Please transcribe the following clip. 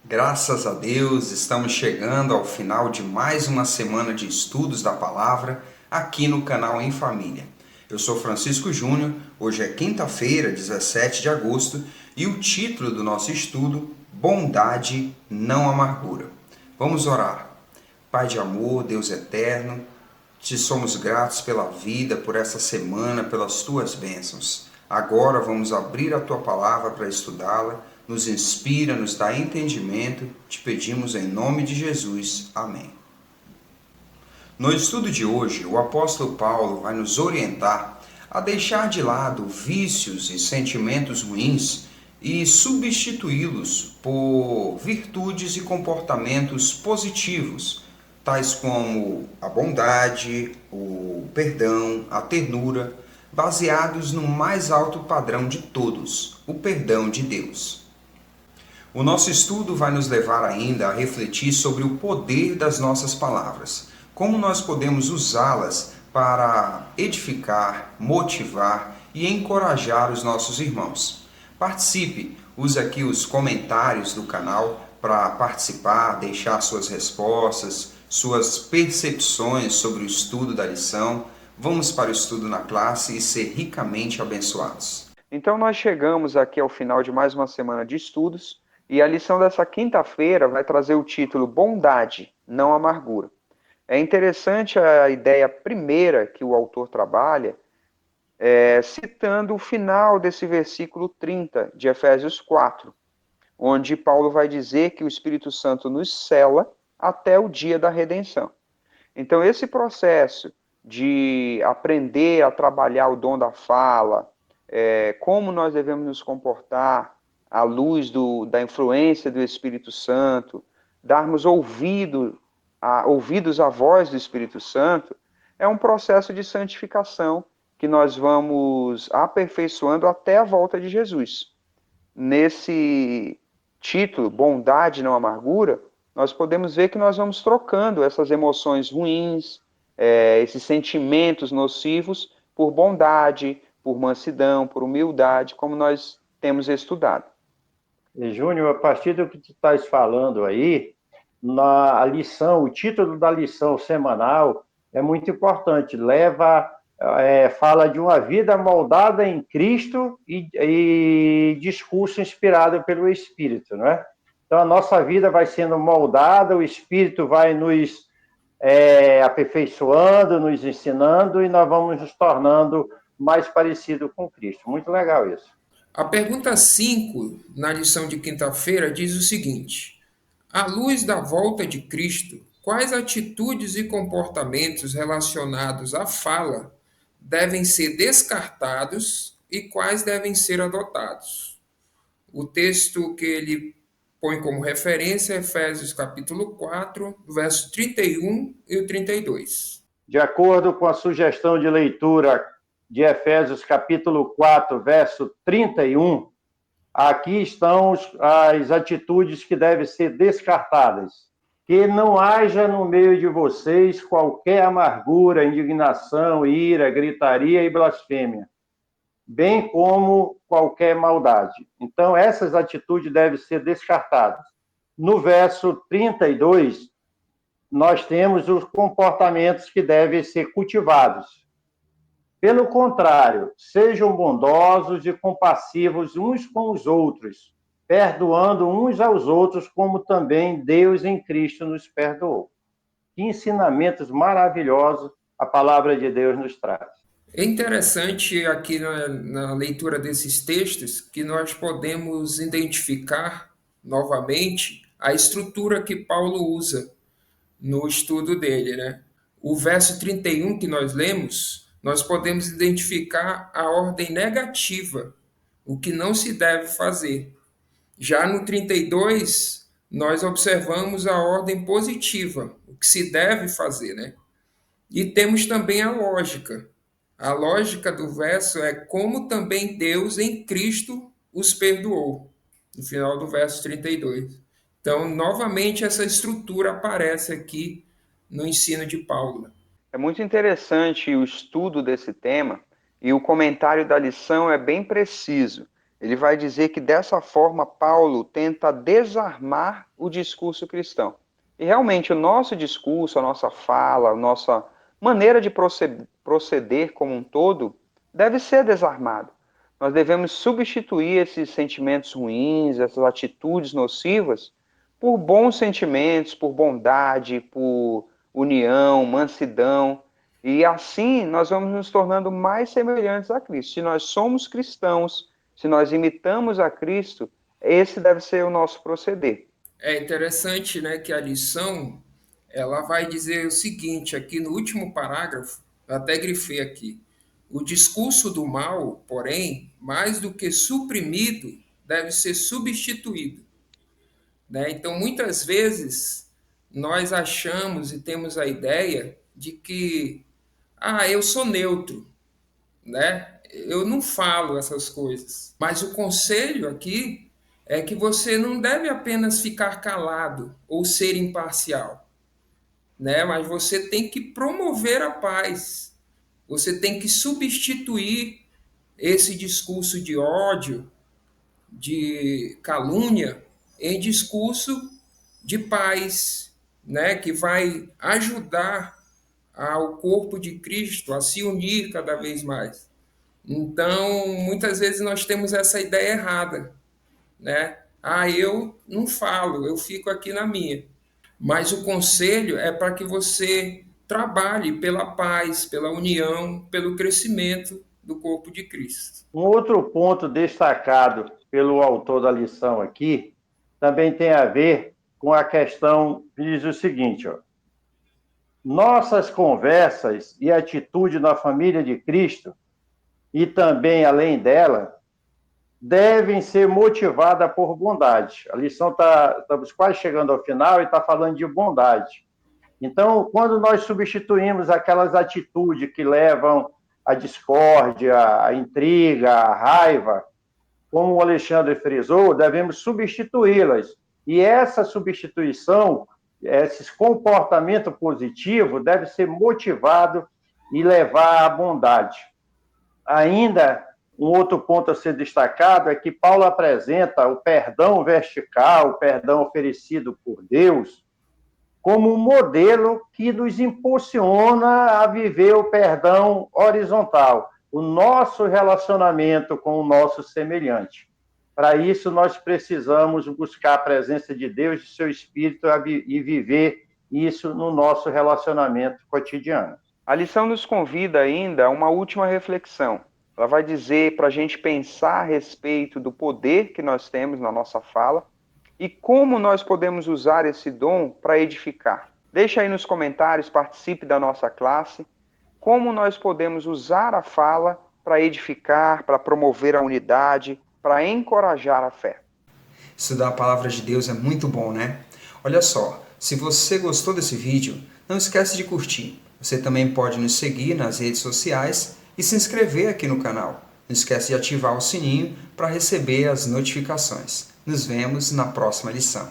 Graças a Deus, estamos chegando ao final de mais uma semana de estudos da palavra aqui no canal Em Família. Eu sou Francisco Júnior, hoje é quinta-feira, 17 de agosto, e o título do nosso estudo, Bondade, não Amargura. Vamos orar. Pai de amor, Deus eterno, te somos gratos pela vida, por essa semana, pelas tuas bênçãos. Agora vamos abrir a tua palavra para estudá-la. Nos inspira, nos dá entendimento. Te pedimos em nome de Jesus. Amém. No estudo de hoje, o apóstolo Paulo vai nos orientar a deixar de lado vícios e sentimentos ruins e substituí-los por virtudes e comportamentos positivos, tais como a bondade, o perdão, a ternura, baseados no mais alto padrão de todos, o perdão de Deus. O nosso estudo vai nos levar ainda a refletir sobre o poder das nossas palavras, como nós podemos usá-las para edificar, motivar e encorajar os nossos irmãos. Participe, use aqui os comentários do canal para participar, deixar suas respostas, suas percepções sobre o estudo da lição. Vamos para o estudo na classe e ser ricamente abençoados. Então, nós chegamos aqui ao final de mais uma semana de estudos e a lição dessa quinta-feira vai trazer o título Bondade, não Amargura. É interessante a ideia primeira que o autor trabalha, citando o final desse versículo 30 de Efésios 4, onde Paulo vai dizer que o Espírito Santo nos cela até o dia da redenção. Então, esse processo de aprender a trabalhar o dom da fala, como nós devemos nos comportar à luz da influência do Espírito Santo, darmos ouvidos à voz do Espírito Santo, é um processo de santificação que nós vamos aperfeiçoando até a volta de Jesus. Nesse título, Bondade não Amargura, nós podemos ver que nós vamos trocando essas emoções ruins, esses sentimentos nocivos, por bondade, por mansidão, por humildade, como nós temos estudado. E, Júnior, a partir do que tu estás falando aí, na lição, o título da lição semanal é muito importante. Fala de uma vida moldada em Cristo e discurso inspirado pelo Espírito, não é? Então, a nossa vida vai sendo moldada, o Espírito vai nos aperfeiçoando, nos ensinando, e nós vamos nos tornando mais parecido com Cristo. Muito legal isso. A pergunta 5 na lição de quinta-feira, diz o seguinte: à luz da volta de Cristo, quais atitudes e comportamentos relacionados à fala devem ser descartados e quais devem ser adotados? O texto que ele põe como referência é Efésios capítulo 4, verso 31 e o 32. De acordo com a sugestão de leitura de Efésios capítulo 4, verso 31, aqui estão as atitudes que devem ser descartadas. Que não haja no meio de vocês qualquer amargura, indignação, ira, gritaria e blasfêmia, bem como qualquer maldade. Então, essas atitudes devem ser descartadas. No verso 32, nós temos os comportamentos que devem ser cultivados. Pelo contrário, sejam bondosos e compassivos uns com os outros, perdoando uns aos outros, como também Deus em Cristo nos perdoou. Que ensinamentos maravilhosos a palavra de Deus nos traz. É interessante aqui na leitura desses textos que nós podemos identificar novamente a estrutura que Paulo usa no estudo dele, né? O verso 31 que nós lemos, nós podemos identificar a ordem negativa, o que não se deve fazer. Já no 32, nós observamos a ordem positiva, o que se deve fazer, né? E temos também a lógica. A lógica do verso é como também Deus em Cristo os perdoou, no final do verso 32. Então, novamente, essa estrutura aparece aqui no ensino de Paulo. É muito interessante o estudo desse tema e o comentário da lição é bem preciso. ele vai dizer que dessa forma Paulo tenta desarmar o discurso cristão. E realmente o nosso discurso, a nossa fala, a nossa maneira de proceder como um todo deve ser desarmado. Nós devemos substituir esses sentimentos ruins, essas atitudes nocivas, por bons sentimentos, por bondade, por união, mansidão. E assim nós vamos nos tornando mais semelhantes a Cristo. Se nós somos cristãos, se nós imitamos a Cristo, esse deve ser o nosso proceder. É interessante, né, que a lição ela vai dizer o seguinte, aqui no último parágrafo, eu até grifei aqui. O discurso do mal, porém, mais do que suprimido, deve ser substituído. Né? Então, muitas vezes, nós achamos e temos a ideia de que, eu sou neutro, né? Eu não falo essas coisas. Mas o conselho aqui é que você não deve apenas ficar calado ou ser imparcial, né? Mas você tem que promover a paz. Você tem que substituir esse discurso de ódio, de calúnia, em discurso de paz, né? Que vai ajudar ao corpo de Cristo a se unir cada vez mais. Então, muitas vezes nós temos essa ideia errada, né? Eu não falo, eu fico aqui na minha. Mas o conselho é para que você trabalhe pela paz, pela união, pelo crescimento do corpo de Cristo. Um outro ponto destacado pelo autor da lição aqui também tem a ver com a questão que diz o seguinte, ó. Nossas conversas e atitude na família de Cristo e também além dela devem ser motivadas por bondade. A lição estamos quase chegando ao final e está falando de bondade. Então, quando nós substituímos aquelas atitudes que levam à discórdia, à intriga, à raiva, como o Alexandre frisou, devemos substituí-las. E essa substituição, esse comportamento positivo deve ser motivado e levar à bondade. Ainda, um outro ponto a ser destacado é que Paulo apresenta o perdão vertical, o perdão oferecido por Deus, como um modelo que nos impulsiona a viver o perdão horizontal, o nosso relacionamento com o nosso semelhante. Para isso, nós precisamos buscar a presença de Deus, de seu Espírito, e viver isso no nosso relacionamento cotidiano. A lição nos convida ainda a uma última reflexão. Ela vai dizer para a gente pensar a respeito do poder que nós temos na nossa fala e como nós podemos usar esse dom para edificar. Deixa aí nos comentários, participe da nossa classe, como nós podemos usar a fala para edificar, para promover a unidade, para encorajar a fé. Estudar a palavra de Deus é muito bom, né? Olha só, se você gostou desse vídeo, não esquece de curtir. Você também pode nos seguir nas redes sociais e se inscrever aqui no canal. Não esquece de ativar o sininho para receber as notificações. Nos vemos na próxima lição.